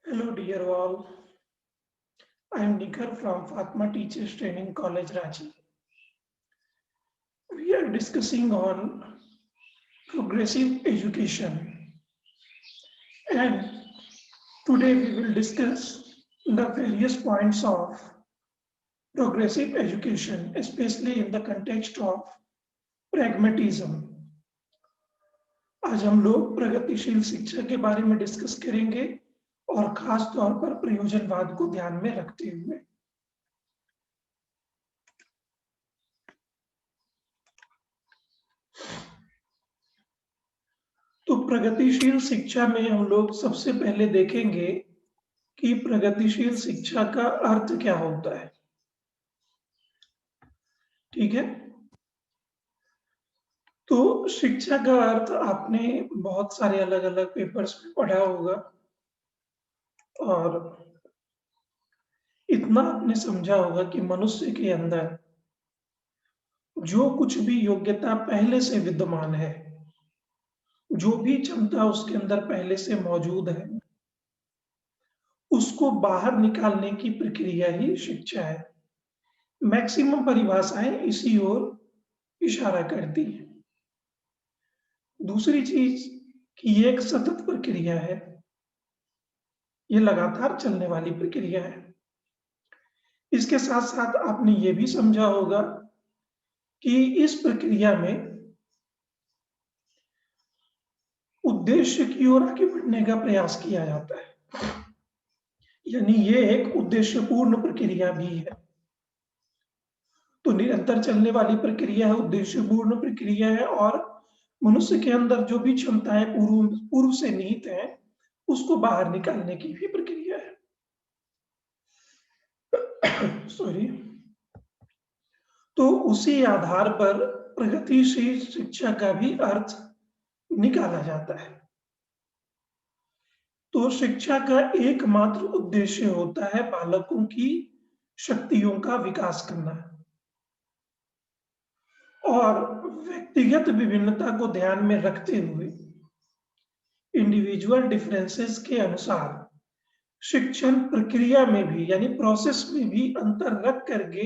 Hello, dear all. I am Nikhar from Fatma Teachers Training College, Ranchi. We are discussing on progressive education, and today we will discuss the various points of progressive education, especially in the context of pragmatism. आज हम लोग प्रगतिशील शिक्षा के बारे में discuss करेंगे और खास तौर पर प्रयोजनवाद को ध्यान में रखते हुए। तो प्रगतिशील शिक्षा में हम लोग सबसे पहले देखेंगे कि प्रगतिशील शिक्षा का अर्थ क्या होता है। ठीक है, तो शिक्षा का अर्थ आपने बहुत सारे अलग अलग पेपर्स में पढ़ा होगा और इतना आपने समझा होगा कि मनुष्य के अंदर जो कुछ भी योग्यता पहले से विद्यमान है, जो भी क्षमता उसके अंदर पहले से मौजूद है, उसको बाहर निकालने की प्रक्रिया ही शिक्षा है। मैक्सिमम परिभाषाएं इसी ओर इशारा करती है। दूसरी चीज कि ये एक सतत प्रक्रिया है, ये लगातार चलने वाली प्रक्रिया है। इसके साथ साथ आपने ये भी समझा होगा कि इस प्रक्रिया में उद्देश्य की ओर आगे बढ़ने का प्रयास किया जाता है, यानी ये एक उद्देश्यपूर्ण प्रक्रिया भी है। तो निरंतर चलने वाली प्रक्रिया है, उद्देश्यपूर्ण प्रक्रिया है और मनुष्य के अंदर जो भी क्षमताएं पूर्व से निहित है उसको बाहर निकालने की भी प्रक्रिया है। सॉरी। तो उसी आधार पर प्रगतिशील शिक्षा का भी अर्थ निकाला जाता है। तो शिक्षा का एकमात्र उद्देश्य होता है बालकों की शक्तियों का विकास करना और व्यक्तिगत विभिन्नता को ध्यान में रखते हुए इंडिविजुअल डिफरेंसेस के अनुसार शिक्षण प्रक्रिया में भी यानी प्रोसेस में भी अंतर रख करके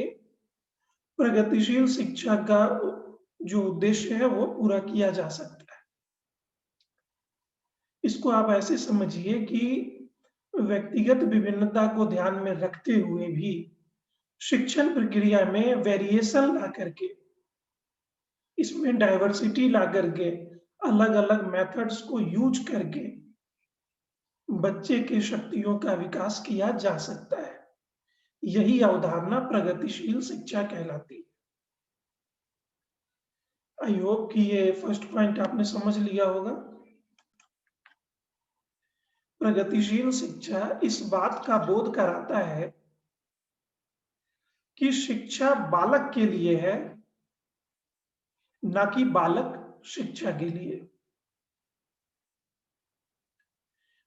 प्रगतिशील शिक्षा का जो उद्देश्य है वो पूरा किया जा सकता है। इसको आप ऐसे समझिए कि व्यक्तिगत विभिन्नता को ध्यान में रखते हुए भी शिक्षण प्रक्रिया में वेरिएशन ला करके, इसमें डाइवर्सिटी ला करके, अलग अलग मेथड्स को यूज करके बच्चे की शक्तियों का विकास किया जा सकता है। यही अवधारणा प्रगतिशील शिक्षा कहलाती है। आई होप कि ये फर्स्ट पॉइंट आपने समझ लिया होगा। प्रगतिशील शिक्षा इस बात का बोध कराता है कि शिक्षा बालक के लिए है, ना कि बालक शिक्षा के लिए।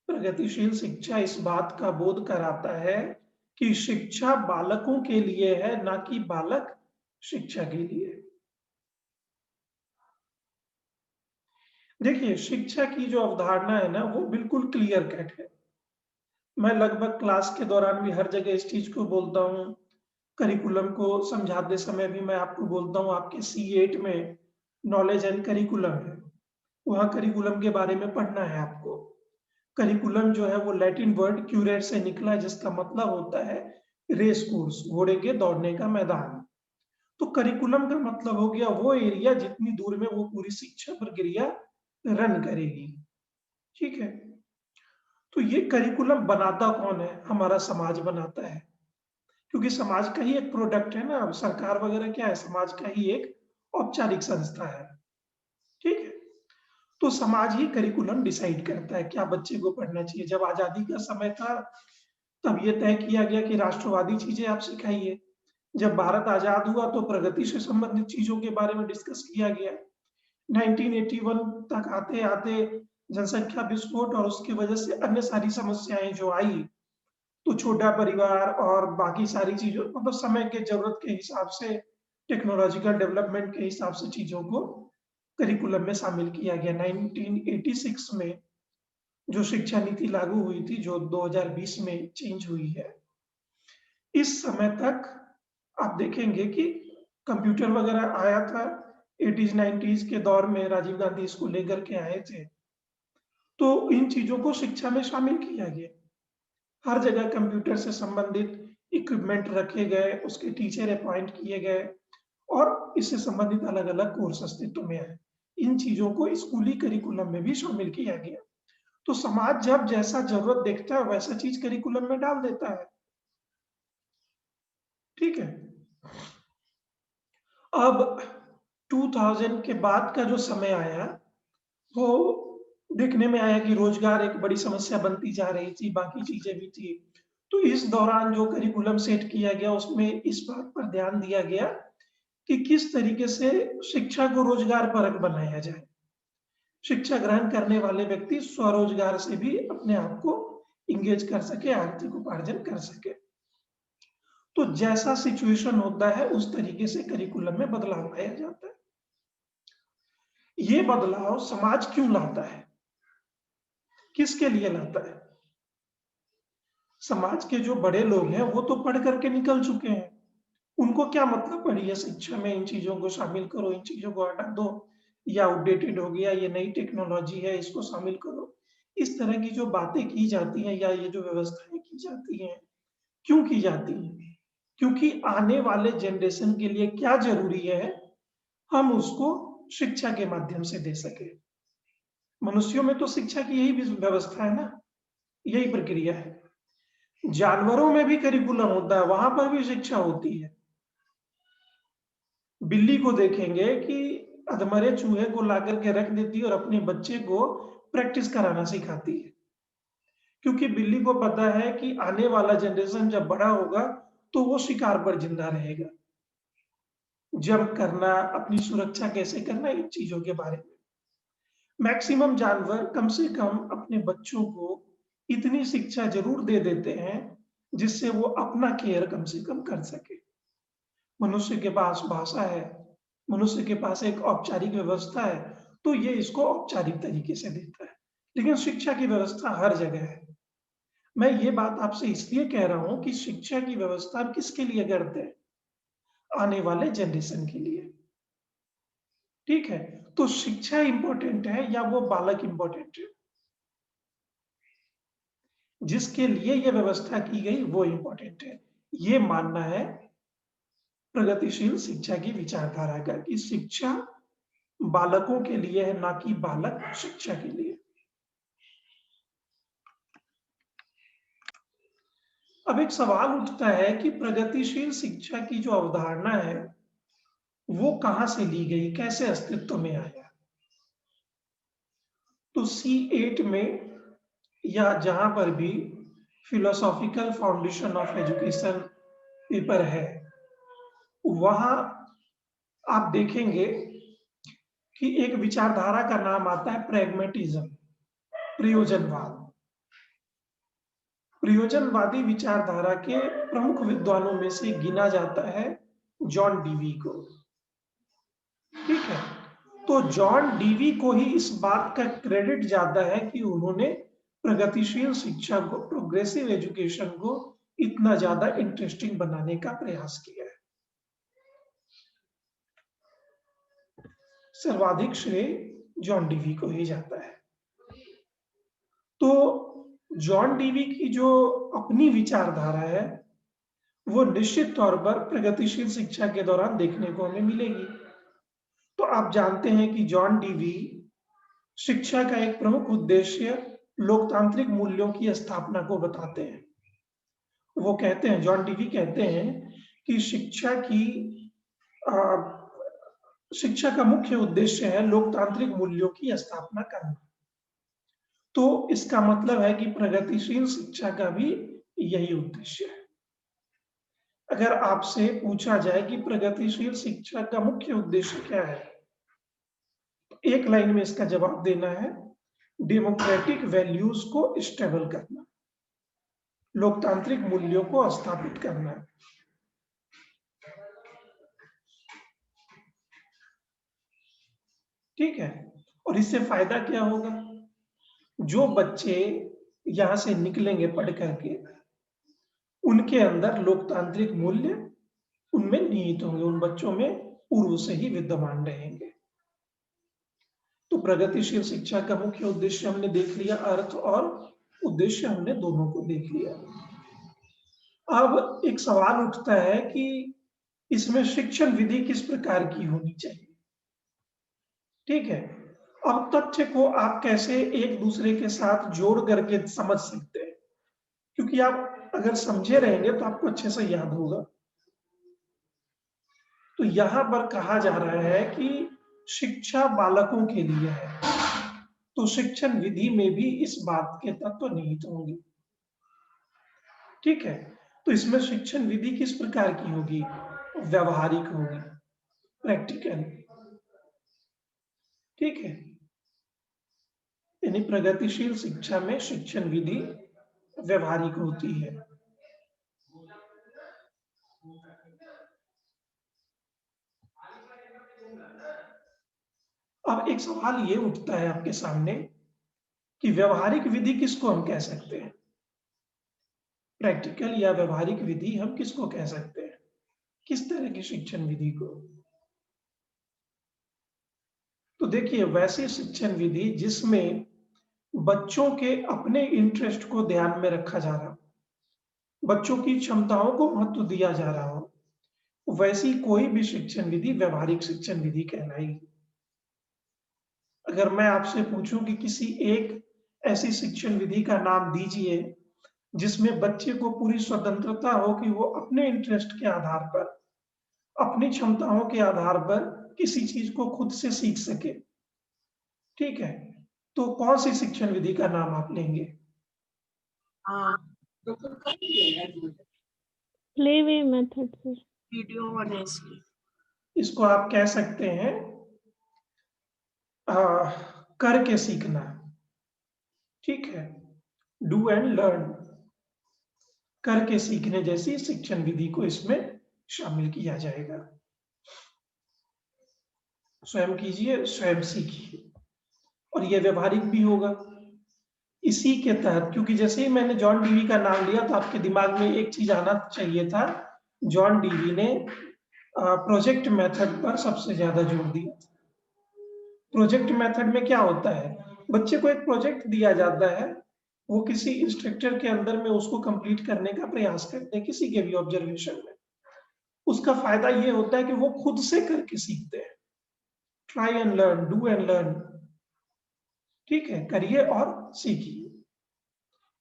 प्रगतिशील शिक्षा इस बात का बोध कराता है कि शिक्षा बालकों के लिए है, ना कि बालक शिक्षा के लिए। देखिए, शिक्षा की जो अवधारणा है ना वो बिल्कुल क्लियर कट है। मैं लगभग क्लास के दौरान भी हर जगह इस चीज को बोलता हूँ, करिकुलम को समझाते समय भी मैं आपको बोलता हूँ, आपके C8 में नॉलेज एंड करिकुलम है, वहां करिकुलम के बारे में पढ़ना है आपको। करिकुलम जो है वो लैटिन वर्ड क्यूरेट से निकला है, जिसका मतलब होता है रेस कोर्स, घोड़े के दौड़ने का मैदान। तो करिकुलम का मतलब हो गया वो एरिया जितनी दूर में वो पूरी शिक्षा प्रक्रिया रन करेगी। ठीक है, तो ये करिकुलम बनाता कौन है? हमारा समाज बनाता है, क्योंकि समाज का ही एक प्रोडक्ट है ना। अब सरकार वगैरह क्या है? समाज का ही एक औपचारिक संस्था है। ठीक है, तो समाज ही करिकुलम डिसाइड करता है क्या बच्चे को पढ़ना चाहिए। जब आजादी का समय था तब ये तय किया गया कि राष्ट्रवादी चीजें आप सिखाइए। जब भारत आजाद हुआ तो प्रगति से संबंधित चीजों के बारे में डिस्कस किया गया। 1981 तक आते आते जनसंख्या विस्फोट और उसकी वजह से अन्य सारी समस्याएं जो आई, तो छोटा परिवार और बाकी सारी चीजों, मतलब समय के जरूरत के हिसाब से, टेक्नोलॉजिकल डेवलपमेंट के हिसाब से चीजों को करिकुलम में शामिल किया गया। 1986 में जो शिक्षा नीति लागू हुई थी, जो 2020 में चेंज हुई है, इस समय तक आप देखेंगे कि कंप्यूटर वगैरह आया था 80s 90s के दौर में, राजीव गांधी इसको लेकर के आए थे। तो इन चीज़ों को शिक्षा में शामिल किया गया। हर जगह कंप्यूटर से संबंधित इक्विपमेंट रखे गए, उसके टीचर अपॉइंट किए गए और इससे संबंधित अलग-अलग कोर्स अस्तित्व में आए। इन चीज़ों को स्कूली करिकुलम में भी शामिल किया गया। तो समाज जब जैसा ज़रूरत देखता है, वैसा चीज़ करिकुलम में डाल देता है। ठीक है? अब 2000 के बाद का जो समय आया, वो देखने में आया कि रोज़गार एक बड़ी समस्या बनती जा रही थी, बाकी चीज़ें भी थी। तो इस दौरान जो करिकुलम सेट किया गया, उसमें इस बात पर ध्यान दिया गया कि किस तरीके से शिक्षा को रोज़गार परक बनाया जाए। शिक्षा ग्रहण करने वाले व्यक्ति स्वरोज़गार से भी अपने आप को एंगेज कर सके, आर्थिक उपार्जन कर सके। तो जैसा सिचुएशन होता है, उस तरीके से करिकुलम में बदलाव लाया जाता है। ये बदलाव समाज क्यों लाता है? किसके लिए लाता है? समाज के जो बड़े लोग हैं, वो तो पढ़ करके निकल चुके हैं। उनको क्या मतलब पड़ी है शिक्षा में, इन चीज़ों को शामिल करो, इन चीज़ों को हटा दो, ये आउटडेटेड हो गया, ये नई टेक्नोलॉजी है, इसको शामिल करो। इस तरह की जो बातें की जाती हैं या ये जो व्यवस्थाएँ की जाती हैं, क्यों की जाती हैं? क्योंकि आने वाले जनरेशन के लिए क्या ज़रूरी है, हम उसको शिक्षा के माध्यम से दे सकें। मनुष्यों में तो शिक्षा की यही व्यवस्था है ना, यही प्रक्रिया है। जानवरों में भी करिकुलम होता है, वहाँ पर भी शिक्षा होती है। बिल्ली को देखेंगे कि अधमरे चूहे को लाकर के रख देती है और अपने बच्चे को प्रैक्टिस कराना सिखाती है। क्योंकि बिल्ली को पता है कि आने वाला जनरेशन जब बड़ा होगा, तो वो शिकार पर जिंदा रहेगा। जंप करना, अपनी सुरक्षा कैसे करना, इन चीज़ों के बारे में। मैक्सिमम जानवर कम से कम अपने बच्चों को इतनी शिक्षा ज़रूर दे देते हैं, जिससे वो अपना केयर कम से कम कर सके। मनुष्य के पास भाषा है, मनुष्य के पास एक औपचारिक व्यवस्था है, तो ये इसको औपचारिक तरीके से देता है। लेकिन शिक्षा की व्यवस्था हर जगह है। मैं ये बात आपसे इसलिए कह रहा हूँ कि शिक्षा की व्यवस्था हम किसके लिए करते हैं? आने वाले जनरेशन के लिए। ठीक है? तो शिक्षा इम्पोर्टेंट है या वो बालक इम्पोर्टेंट है? जिसके लिए ये व्यवस्था की गई वो इम्पोर्टेंट है। ये मानना है प्रगतिशील शिक्षा की विचारधारा का कि शिक्षा बालकों के लिए है, ना कि बालक शिक्षा के लिए। अब एक सवाल उठता है कि प्रगतिशील शिक्षा की जो अवधारणा है, वो कहाँ से ली गई, कैसे अस्तित्व में आया? तो C8 में या जहाँ पर भी philosophical foundation of education paper है, वहाँ आप देखेंगे कि एक विचारधारा का नाम आता है प्रैग्मेटिज्म, प्रयोजनवाद। प्रयोजनवादी विचारधारा के प्रमुख विद्वानों में से गिना जाता है जॉन डीवी को। ठीक है? तो जॉन डीवी को ही इस बात का क्रेडिट जाता है कि उन्होंने प्रगतिशील शिक्षा को, प्रोग्रेसिव एजुकेशन को इतना ज़्यादा इंटरेस्टिंग बनाने का प्रयास किया है। सर्वाधिक श्रेय जॉन डीवी को ही जाता है। तो जॉन डीवी की जो अपनी विचारधारा है, वो निश्चित तौर पर प्रगतिशील शिक्षा के दौरान देखने को हमें मिलेगी। तो आप जानते हैं कि जॉन डीवी शिक्षा का एक प्रमुख उद्देश्य लोकतांत्रिक मूल्यों की स्थापना को बताते हैं। वो कहते हैं, जॉन डीवी कहते हैं कि शिक्षा का मुख्य उद्देश्य है लोकतांत्रिक मूल्यों की स्थापना करना। तो इसका मतलब है कि प्रगतिशील शिक्षा का भी यही उद्देश्य है। अगर आपसे पूछा जाए कि प्रगतिशील शिक्षा का मुख्य उद्देश्य क्या है, तो एक लाइन में इसका जवाब देना है, डेमोक्रेटिक वैल्यूज को स्टेबल करना, लोकतांत्रिक मूल्यों को स्थापित करना। ठीक है? और इससे फायदा क्या होगा? जो बच्चे यहाँ से निकलेंगे पढ़ करके, उनके अंदर लोकतांत्रिक मूल्य उनमें निहित होंगे, उन बच्चों में पूर्व से ही विद्यमान रहेंगे। तो प्रगतिशील शिक्षा का मुख्य उद्देश्य हमने देख लिया, अर्थ और उद्देश्य हमने दोनों को देख लिया। अब एक सवाल उठता है कि इसमें शिक्षण विधि किस प्रकार की होनी चाहिए, ठीक है। अब तथ्य को आप कैसे एक दूसरे के साथ जोड़ करके समझ सकते हैं, क्योंकि आप अगर समझे रहेंगे तो आपको अच्छे से याद होगा। तो यहां पर कहा जा रहा है कि शिक्षा बालकों के लिए है, तो शिक्षण विधि में भी इस बात के तत्व निहित होंगे, ठीक है। तो इसमें शिक्षण विधि किस प्रकार की होगी, व्यवहारिक होगी, प्रैक्टिकल, ठीक है। यानी प्रगतिशील शिक्षा में शिक्षण विधि व्यवहारिक होती है। अब एक सवाल ये उठता है आपके सामने कि व्यवहारिक विधि किसको हम कह सकते हैं, प्रैक्टिकल या व्यवहारिक विधि हम किसको कह सकते हैं, किस तरह की शिक्षण विधि को। तो देखिए, वैसी शिक्षण विधि जिसमें बच्चों के अपने इंटरेस्ट को ध्यान में रखा जा रहा हो, बच्चों की क्षमताओं को महत्व दिया जा रहा हो, वैसी कोई भी शिक्षण विधि व्यवहारिक शिक्षण विधि कहलाएगी। अगर मैं आपसे पूछूं कि किसी एक ऐसी शिक्षण विधि का नाम दीजिए जिसमें बच्चे को पूरी स्वतंत्रता हो कि वो अपने इंटरेस्ट के आधार पर, अपनी क्षमताओं के आधार पर किसी चीज को खुद से सीख सके, ठीक है, तो कौन सी शिक्षण विधि का नाम आप लेंगे? प्लेवे मेथड से वीडियो बने इसकी। इसको आप कह सकते हैं करके सीखना, ठीक है, डू एंड लर्न, करके सीखने जैसी शिक्षण विधि को इसमें शामिल किया जाएगा। स्वयं कीजिए, स्वयं सीखिए, और यह व्यवहारिक भी होगा। इसी के तहत, क्योंकि जैसे ही मैंने जॉन डीवी का नाम लिया तो आपके दिमाग में एक चीज आना चाहिए था, जॉन डीवी ने प्रोजेक्ट मेथड पर सबसे ज्यादा जोर दिया। प्रोजेक्ट मेथड में क्या होता है, बच्चे को एक प्रोजेक्ट दिया जाता है, वो किसी इंस्ट्रक्टर के अंदर में उसको कंप्लीट करने का प्रयास करते हैं, किसी के भी ऑब्जर्वेशन में। उसका फायदा ये होता है कि वो खुद से करके सीखते हैं, try and learn, do and learn, ठीक है, करिए और सीखिए।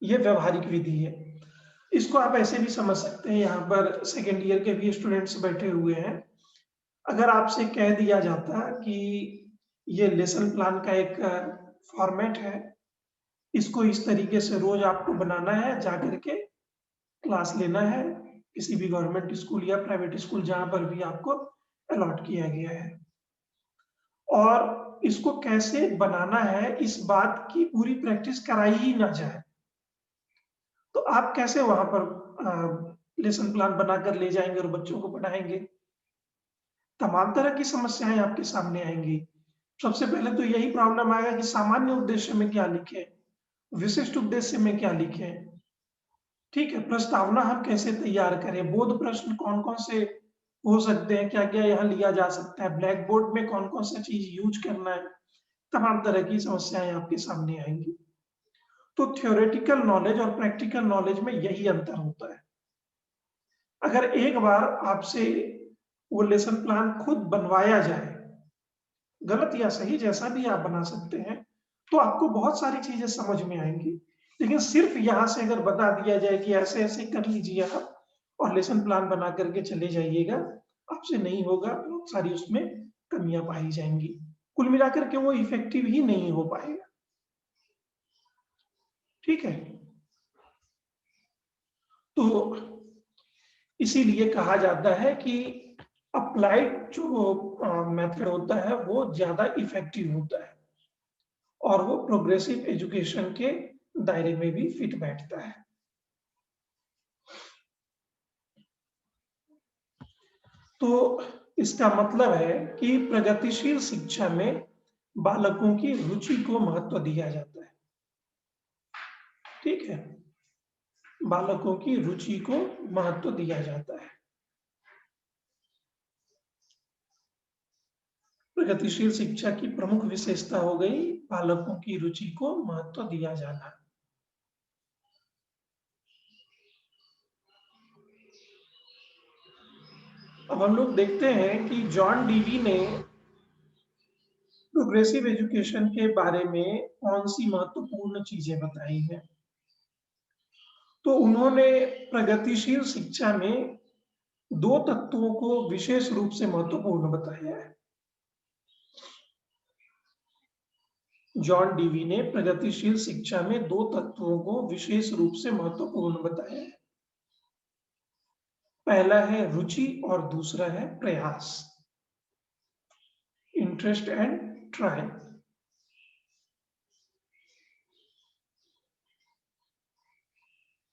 ये व्यवहारिक विधि है। इसको आप ऐसे भी समझ सकते हैं, यहाँ पर सेकेंड ईयर के भी स्टूडेंट्स बैठे हुए हैं। अगर आपसे कह दिया जाता कि ये लेसन प्लान का एक फॉर्मेट है, इसको इस तरीके से रोज आपको बनाना है, जाकर के क्लास लेना है किसी भी गवर्नमेंट स्कूल या प्राइवेट स्कूल जहां पर भी आपको अलॉट किया गया है, और इसको कैसे बनाना है इस बात की पूरी प्रैक्टिस कराई ही ना जाए, तो आप कैसे वहां पर लेसन प्लान बनाकर ले जाएंगे और बच्चों को पढ़ाएंगे? तमाम तरह की समस्याएं आपके सामने आएंगी। सबसे पहले तो यही प्रॉब्लम आएगा कि सामान्य उद्देश्य में क्या लिखे, विशिष्ट उद्देश्य में क्या लिखे, ठीक है, प्रस्तावना हम कैसे तैयार करें, बोध प्रश्न कौन कौन से हो सकते हैं, क्या क्या यहाँ लिया जा सकता है, ब्लैक बोर्ड में कौन कौन सा चीज यूज करना है, तमाम तरह की समस्याएं आपके सामने आएंगी। तो थ्योरेटिकल नॉलेज और प्रैक्टिकल नॉलेज में यही अंतर होता है। अगर एक बार आपसे वो लेसन प्लान खुद बनवाया जाए, गलत या सही जैसा भी आप बना सकते हैं, तो आपको बहुत सारी चीजें समझ में आएंगी। लेकिन सिर्फ यहाँ से अगर बता दिया जाए कि ऐसे ऐसे कर लीजिए आप और लेसन प्लान बना करके चले जाइएगा, आपसे नहीं होगा, बहुत सारी उसमें कमियां पाई जाएंगी, कुल मिलाकर के वो इफेक्टिव ही नहीं हो पाएगा, ठीक है। तो इसीलिए कहा जाता है कि अप्लाइड जो मेथड होता है वो ज्यादा इफेक्टिव होता है और वो प्रोग्रेसिव एजुकेशन के दायरे में भी फिट बैठता है। तो इसका मतलब है कि प्रगतिशील शिक्षा में बालकों की रुचि को महत्व दिया जाता है। ठीक है, बालकों की रुचि को महत्व दिया जाता है। प्रगतिशील शिक्षा की प्रमुख विशेषता हो गई बालकों की रुचि को महत्व दिया जाना। अब हम लोग देखते हैं कि जॉन डीवी ने प्रोग्रेसिव एजुकेशन के बारे में कौन सी महत्वपूर्ण चीजें बताई हैं। तो उन्होंने प्रगतिशील शिक्षा में दो तत्वों को विशेष रूप से महत्वपूर्ण बताया है। जॉन डीवी ने प्रगतिशील शिक्षा में दो तत्वों को विशेष रूप से महत्वपूर्ण बताया है। पहला है रुचि और दूसरा है प्रयास, interest and trial.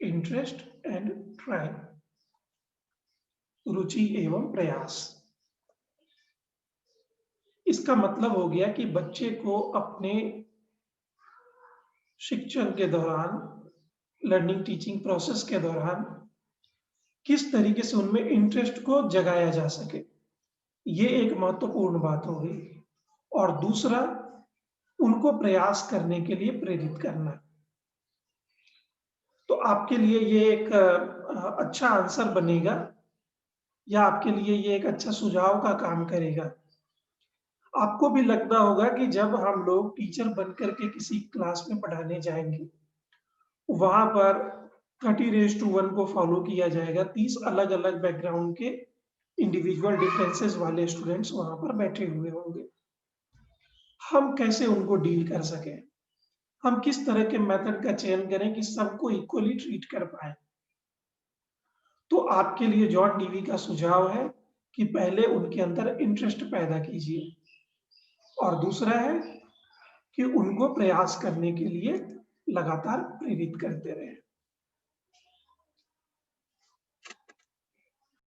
Interest and trial, रुचि एवं प्रयास। इसका मतलब हो गया कि बच्चे को अपने शिक्षण के दौरान, लर्निंग टीचिंग प्रोसेस के दौरान किस तरीके से उनमें इंटरेस्ट को जगाया जा सके, ये एक महत्वपूर्ण बात हो गई। और दूसरा, उनको प्रयास करने के लिए प्रेरित करना। तो आपके लिए ये एक अच्छा आंसर बनेगा या आपके लिए ये एक अच्छा सुझाव का काम करेगा। आपको भी लगता होगा कि जब हम लोग टीचर बनकर के किसी क्लास में पढ़ाने जाएंगे, वहां पर 30:1 को फॉलो किया जाएगा। 30 अलग अलग बैकग्राउंड के इंडिविजुअल डिफरेंसेस वाले स्टूडेंट्स वहां पर बैठे हुए होंगे। हम कैसे उनको डील कर सकें, हम किस तरह के मेथड का चयन करें कि सबको इक्वली ट्रीट कर पाए। तो आपके लिए जॉन डीवी का सुझाव है कि पहले उनके अंदर इंटरेस्ट पैदा कीजिए और दूसरा है कि उनको प्रयास करने के लिए लगातार प्रेरित करते रहें।